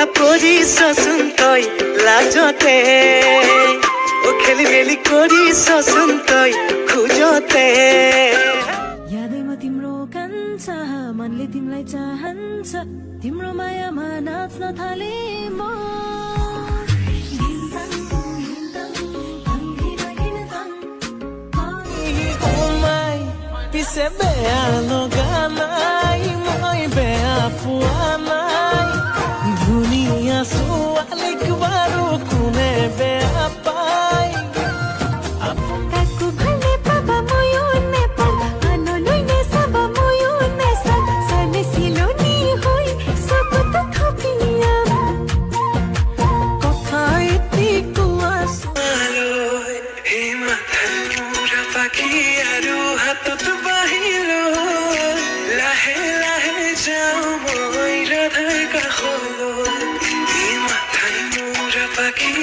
বিয়া কৰিছচোন তই লাজতে খেলি মেলি কৰিছচোन তই खोजते यादैमा तिम्रो कान्छ मनले तिमीलाई चाहन्छ तिम्रो मायामा नाच्न थाले म পিছে বেয়া লগা নাই মই বেয়া পোৱা নাই ধুনীয়া ছোৱালীক বাৰু কোনে বেয়া পায় काकु भन्ने पापा मयो नेपाल आनलै ने सब मयो नेसा सने सिलोनी होई सब त थपिया কথা এটি কোৱা হে মাথাৰ মুৰা পাখি আৰু হাতত বাহিৰ লাহে লাহে যাওঁ মই ৰাধাৰ কাষলৈ হে মাথাৰ মুৰা পাখি